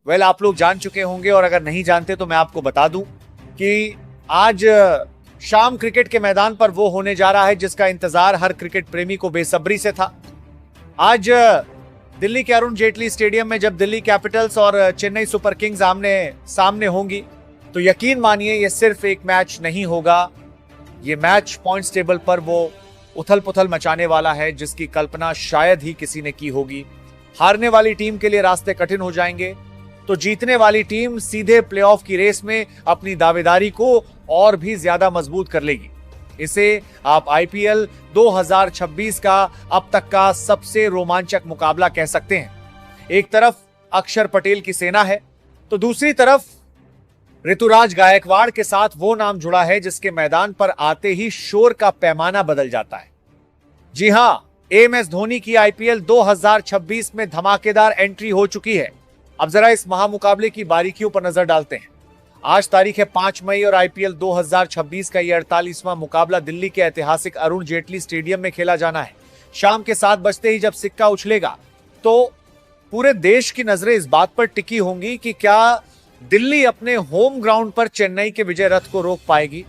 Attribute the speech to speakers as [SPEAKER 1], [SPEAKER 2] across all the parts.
[SPEAKER 1] Well आप लोग जान चुके होंगे, और अगर नहीं जानते तो मैं आपको बता दूं कि आज शाम क्रिकेट के मैदान पर वो होने जा रहा है जिसका इंतजार हर क्रिकेट प्रेमी को बेसब्री से था। आज दिल्ली के अरुण जेटली स्टेडियम में जब दिल्ली कैपिटल्स और चेन्नई सुपर किंग्स आमने सामने होंगी, तो यकीन मानिए ये सिर्फ एक मैच नहीं होगा, ये मैच पॉइंट्स टेबल पर वो उथल पुथल मचाने वाला है जिसकी कल्पना शायद ही किसी ने की होगी। हारने वाली टीम के लिए रास्ते कठिन हो जाएंगे, तो जीतने वाली टीम सीधे प्लेऑफ की रेस में अपनी दावेदारी को और भी ज्यादा मजबूत कर लेगी। इसे आप आईपीएल 2026 का अब तक का सबसे रोमांचक मुकाबला कह सकते हैं। एक तरफ अक्षर पटेल की सेना है, तो दूसरी तरफ ऋतुराज गायकवाड़ के साथ वो नाम जुड़ा है जिसके मैदान पर आते ही शोर का पैमाना बदल जाता है। जी हां, एमएस धोनी की आईपीएल 2026 में धमाकेदार एंट्री हो चुकी है। अब जरा इस महामुकाबले की बारीकियों पर नजर डालते हैं। आज तारीख है 5 मई और आईपीएल 2026 का यह 48वां मुकाबला दिल्ली के ऐतिहासिक अरुण जेटली स्टेडियम में खेला जाना है। शाम के 7 बजते ही जब सिक्का उछलेगा तो पूरे देश की नजरें इस बात पर टिकी होंगी कि क्या दिल्ली अपने होम ग्राउंड पर चेन्नई के विजय रथ को रोक पाएगी।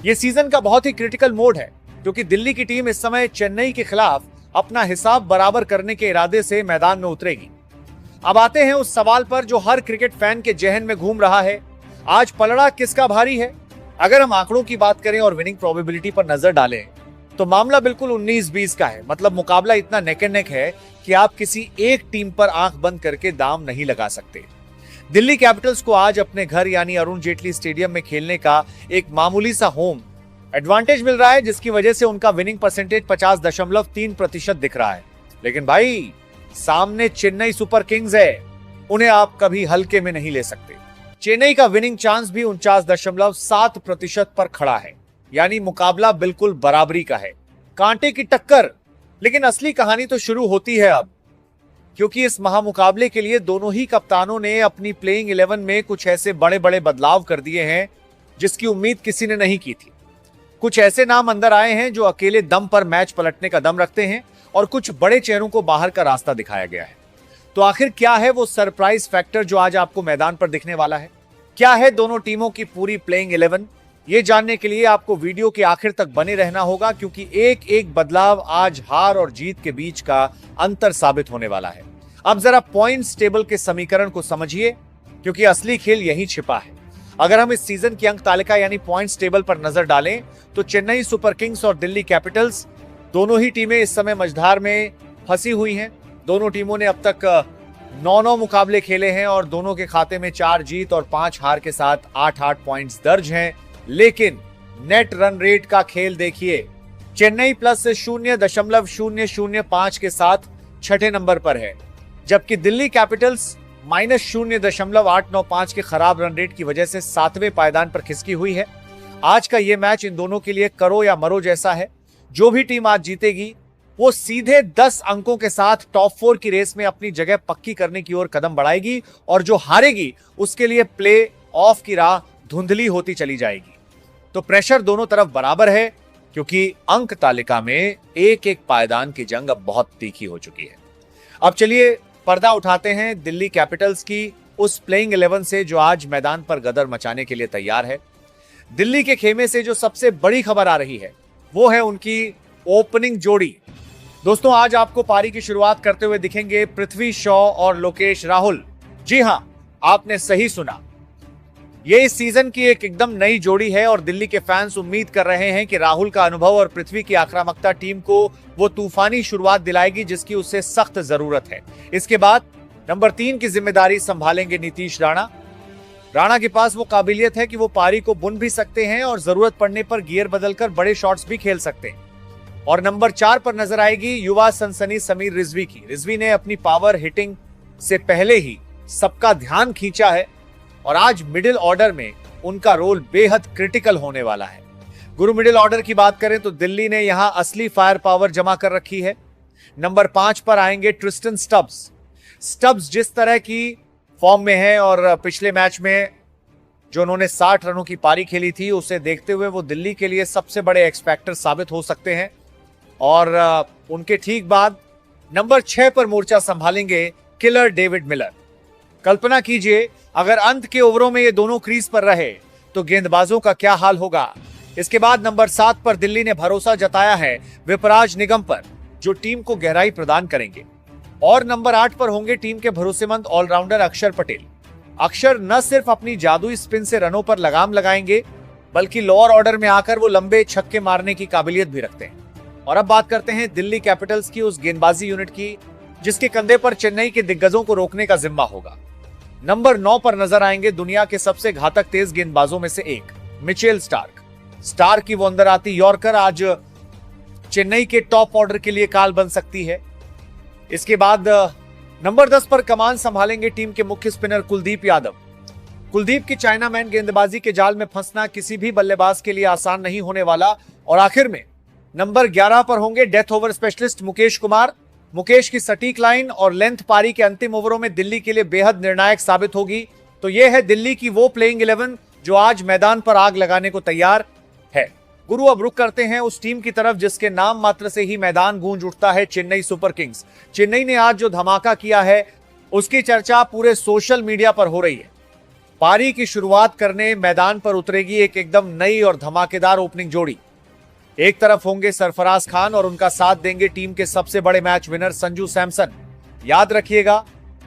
[SPEAKER 1] यह सीजन का बहुत ही क्रिटिकल मोड है क्योंकि दिल्ली की टीम इस समय चेन्नई के खिलाफ अपना हिसाब बराबर करने के इरादे से मैदान में उतरेगी। अब आते हैं उस सवाल पर जो हर क्रिकेट फैन के जहन में घूम रहा है, आज पलड़ा किसका भारी है। अगर हम आंकड़ों की बात करें और विनिंग प्रोबेबिलिटी पर नजर डालें तो मामला बिल्कुल 19-20 का है। मतलब मुकाबला इतना नेक एंड नेक है कि आप किसी एक टीम पर आंख बंद करके दाम नहीं लगा सकते। दिल्ली कैपिटल्स को आज अपने घर यानी अरुण जेटली स्टेडियम में खेलने का एक मामूली सा होम एडवांटेज मिल रहा है जिसकी वजह से उनका विनिंग परसेंटेज 50.3% दिख रहा है। लेकिन भाई सामने चेन्नई सुपर किंग्स है, उन्हें आप कभी हल्के में नहीं ले सकते। चेन्नई का विनिंग चांस भी 49.7% पर खड़ा है, यानी मुकाबला बिल्कुल बराबरी का है, कांटे की टक्कर। लेकिन असली कहानी तो शुरू होती है अब, क्योंकि इस महामुकाबले के लिए दोनों ही कप्तानों ने अपनी प्लेइंग 11 में कुछ ऐसे बड़े बड़े बदलाव कर दिए हैं जिसकी उम्मीद किसी ने नहीं की थी। कुछ ऐसे नाम अंदर आए हैं जो अकेले दम पर मैच पलटने का दम रखते हैं और कुछ बड़े चेहरों को बाहर का रास्ता दिखाया गया है। तो आखिर क्या है वो सरप्राइज फैक्टर जो आज आपको मैदान पर दिखने वाला है? क्या है दोनों टीमों की पूरी प्लेइंग 11? ये जानने के लिए आपको वीडियो के आखिर तक बने रहना होगा, क्योंकि एक एक बदलाव आज हार और जीत के बीच का अंतर साबित होने वाला है। अब जरा पॉइंट्स टेबल के समीकरण को समझिए, क्योंकि असली खेल यही छिपा है। अगर हम इस सीजन की अंक तालिका यानी पॉइंट्स टेबल पर नजर डालें तो चेन्नई सुपर किंग्स और दिल्ली कैपिटल्स दोनों ही टीमें इस समय मझधार में फंसी हुई हैं। दोनों टीमों ने अब तक 9 मुकाबले खेले हैं और दोनों के खाते में 4 जीत और 5 हार के साथ 8 पॉइंट्स दर्ज हैं। लेकिन नेट रन रेट का खेल देखिए, चेन्नई प्लस 0.005 के साथ छठे नंबर पर है, जबकि दिल्ली कैपिटल्स -0.895 के खराब रन रेट की वजह से 7वें पायदान पर खिसकी हुई है। आज का यह मैच इन दोनों के लिए करो या मरो जैसा है। जो भी टीम आज जीतेगी वो सीधे 10 अंकों के साथ टॉप 4 की रेस में अपनी जगह पक्की करने की ओर कदम बढ़ाएगी, और जो हारेगी उसके लिए प्ले ऑफ की राह धुंधली होती चली जाएगी। तो प्रेशर दोनों तरफ बराबर है, क्योंकि अंक तालिका में एक एक पायदान की जंग अब बहुत तीखी हो चुकी है। अब चलिए पर्दा उठाते हैं दिल्ली कैपिटल्स की उस प्लेइंग 11 से जो आज मैदान पर गदर मचाने के लिए तैयार है। दिल्ली के खेमे से जो सबसे बड़ी खबर आ रही है वो है उनकी ओपनिंग जोड़ी। दोस्तों, आज आपको पारी की शुरुआत करते हुए दिखेंगे पृथ्वी शॉ और लोकेश राहुल। जी हां, आपने सही सुना, ये इस सीजन की एक एकदम नई जोड़ी है और दिल्ली के फैंस उम्मीद कर रहे हैं कि राहुल का अनुभव और पृथ्वी की आक्रामकता टीम को वो तूफानी शुरुआत दिलाएगी जिसकी उसे सख्त जरूरत है। इसके बाद नंबर 3 की जिम्मेदारी संभालेंगे नीतीश राणा। राणा के पास वो काबिलियत है कि वो पारी को बुन भी सकते हैं और जरूरत पड़ने पर गियर बदलकर बड़े शॉट्स भी खेल सकते हैं। और नंबर 4 पर नजर आएगी युवा सनसनी समीर रिजवी की। रिजवी ने अपनी पावर हिटिंग से पहले ही सबका ध्यान खींचा है और आज मिडिल ऑर्डर में उनका रोल बेहद क्रिटिकल होने वाला है। गुरु मिडिल ऑर्डर की बात करें तो दिल्ली ने यहां असली फायर पावर जमा कर रखी है। नंबर 5 पर आएंगे ट्रिस्टन स्टब्स। स्टब्स जिस तरह की फॉर्म में है और पिछले मैच में जो उन्होंने 60 रनों की पारी खेली थी उसे देखते हुए वो दिल्ली के लिए सबसे बड़े एक्सपेक्टर साबित हो सकते हैं। और उनके ठीक बाद नंबर 6 पर मोर्चा संभालेंगे किलर डेविड मिलर। कल्पना कीजिए अगर अंत के ओवरों में ये दोनों क्रीज पर रहे तो गेंदबाजों का क्या हाल होगा। इसके बाद नंबर 7 पर दिल्ली ने भरोसा जताया है विपराज निगम पर, जो टीम को गहराई प्रदान करेंगे। और नंबर 8 पर होंगे टीम के भरोसेमंद ऑलराउंडर अक्षर पटेल। अक्षर न सिर्फ अपनी जादुई स्पिन से रनों पर लगाम लगाएंगे, बल्कि लोअर ऑर्डर में आकर वो लंबे छक्के मारने की काबिलियत भी रखते हैं। और अब बात करते हैं दिल्ली कैपिटल्स की उस गेंदबाजी यूनिट की जिसके कंधे पर चेन्नई के दिग्गजों को रोकने का जिम्मा होगा। नंबर 9 पर नजर आएंगे दुनिया के सबसे घातक तेज गेंदबाजों में से एक, मिचेल स्टार्क। स्टार्क की वो अंदर आती यॉर्कर आज चेन्नई के टॉप ऑर्डर के लिए काल बन सकती है। इसके बाद नंबर 10 पर कमान संभालेंगे टीम के मुख्य स्पिनर कुलदीप यादव। कुलदीप की चाइनामैन गेंदबाजी के जाल में फंसना किसी भी बल्लेबाज के लिए आसान नहीं होने वाला। और आखिर में नंबर 11 पर होंगे death over specialist Mukesh Kumar. Mukesh की सटीक लाइन और लेंथ पारी के अंतिम ओवरों में दिल्ली के लिए बेहद निर्णायक साबित होगी। तो यह है दिल्ली की वो प्लेइंग 11 जो आज मैदान पर आग लगाने को तैयार है। गुरु, अब रुक करते हैं उस टीम की तरफ जिसके नाम मात्र से ही मैदान गूंज उठता है, चेन्नई सुपर किंग्स। चेन्नई ने आज जो धमाका किया है उसकी चर्चा पूरे सोशल मीडिया पर हो रही है। पारी की शुरुआत करने मैदान पर उतरेगी एक एकदम नई और धमाकेदार ओपनिंग जोड़ी। एक तरफ होंगे सरफराज खान और उनका साथ देंगे टीम के सबसे बड़े मैच विनर संजू सैमसन। याद रखिएगा,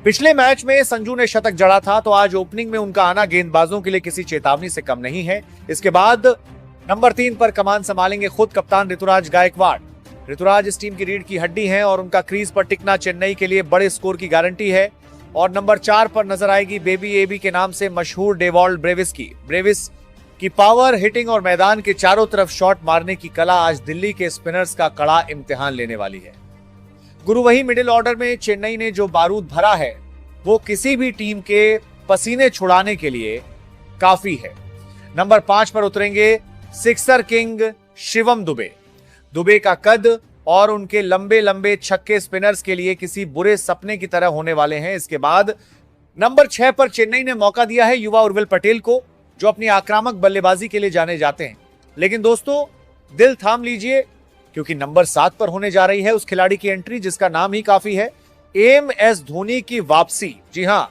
[SPEAKER 1] पिछले मैच में संजू ने शतक जड़ा था, तो आज ओपनिंग में उनका आना गेंदबाजों के लिए किसी चेतावनी से कम नहीं है। इसके बाद नंबर 3 पर कमान संभालेंगे खुद कप्तान ऋतुराज गायकवाड़। ऋतुराज इस टीम की रीढ़ की हड्डी हैं और उनका क्रीज पर टिकना चेन्नई के लिए बड़े स्कोर की गारंटी है। और नंबर 4 पर नजर आएगी बेबी एबी के नाम से मशहूर डेवॉल्ड ब्रेविस की पावर हिटिंग और मैदान के चारों तरफ शॉट मारने की कला आज दिल्ली के स्पिनर्स का कड़ा इम्तिहान लेने वाली है। गुरु, वही मिडिल ऑर्डर में चेन्नई ने जो बारूद भरा है वो किसी भी टीम के पसीने छुड़ाने के लिए काफी है। नंबर 5 पर उतरेंगे सिक्सर किंग शिवम दुबे। दुबे का कद और उनके लंबे लंबे छक्के स्पिनर्स के लिए किसी बुरे सपने की तरह होने वाले हैं। इसके बाद नंबर 6 पर चेन्नई ने मौका दिया है युवा उर्विल पटेल को, जो अपनी आक्रामक बल्लेबाजी के लिए जाने जाते हैं। लेकिन दोस्तों, दिल थाम लीजिए क्योंकि नंबर 7 पर होने जा रही है उस खिलाड़ी की एंट्री जिसका नाम ही काफी है, एम.एस. धोनी की वापसी। जी हां,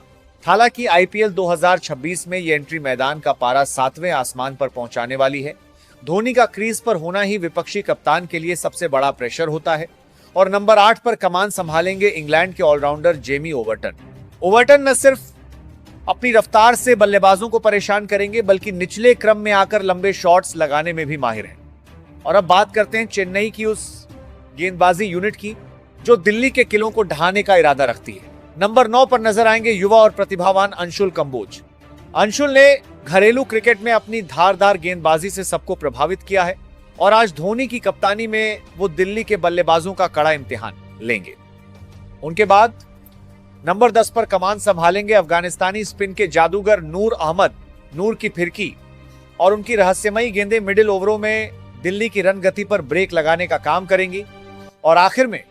[SPEAKER 1] हालांकि आईपीएल 2026 में यह एंट्री मैदान का पारा 7वें आसमान पर पहुंचाने वाली है। धोनी का क्रीज पर होना ही विपक्षी कप्तान के लिए सबसे बड़ा प्रेशर होता है। और नंबर 8 पर कमान संभालेंगे इंग्लैंड के ऑलराउंडर जेमी ओवर्टन। ओवर्टन न सिर्फ अपनी रफ्तार से बल्लेबाजों को परेशान करेंगे, बल्कि निचले क्रम में आकर लंबे शॉट्स लगाने में भी माहिर हैं। और अब बात करते हैं चेन्नई की उस गेंदबाजी यूनिट की जो दिल्ली के किलों को ढहाने का इरादा रखती है। नंबर 9 पर नजर आएंगे युवा और प्रतिभावान अंशुल कंबोज। अंशुल ने घरेलू क्रिकेट में अपनी धारदार गेंदबाजी से सबको प्रभावित किया है और आज धोनी की कप्तानी में वो दिल्ली के बल्लेबाजों का कड़ा इम्तिहान लेंगे। उनके बाद नंबर 10 पर कमान संभालेंगे अफगानिस्तानी स्पिन के जादूगर नूर अहमद। नूर की फिरकी और उनकी रहस्यमयी गेंदें मिडिल ओवरों में दिल्ली की रन गति पर ब्रेक लगाने का काम करेंगी। और आखिर में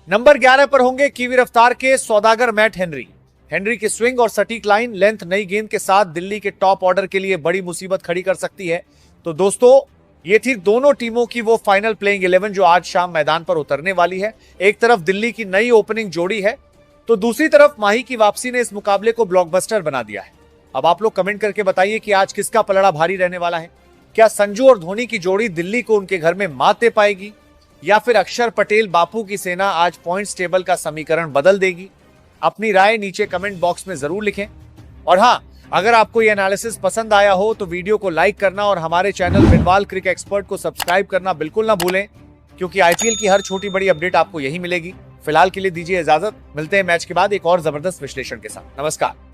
[SPEAKER 1] नंबर 11 पर होंगे कीवी रफ्तार के सौदागर मैट हेनरी। हेनरी की स्विंग और सटीक लाइन लेंथ नई गेंद के साथ दिल्ली के टॉप ऑर्डर के लिए बड़ी मुसीबत खड़ी कर सकती है। तो दोस्तों, ये थी दोनों टीमों की वो फाइनल प्लेइंग 11 जो आज शाम मैदान पर उतरने वाली है। एक तरफ दिल्ली की नई ओपनिंग जोड़ी है, तो दूसरी तरफ माही की वापसी ने इस मुकाबले को ब्लॉकबस्टर बना दिया है। अब आप लोग कमेंट करके बताइए कि आज किसका पलड़ा भारी रहने वाला है। क्या संजू और धोनी की जोड़ी दिल्ली को उनके घर में मात दे पाएगी, या फिर अक्षर पटेल बापू की सेना आज पॉइंट्स टेबल का समीकरण बदल देगी? अपनी राय नीचे कमेंट बॉक्स में जरूर लिखें। और हाँ, अगर आपको यह एनालिसिस पसंद आया हो तो वीडियो को लाइक करना और हमारे चैनल बिनवाल क्रिकेट एक्सपर्ट को सब्सक्राइब करना बिल्कुल ना भूलें, क्योंकि आईपीएल की हर छोटी बड़ी अपडेट आपको यही मिलेगी। फिलहाल के लिए दीजिए इजाजत, मिलते हैं मैच के बाद एक और जबरदस्त विश्लेषण के साथ। नमस्कार।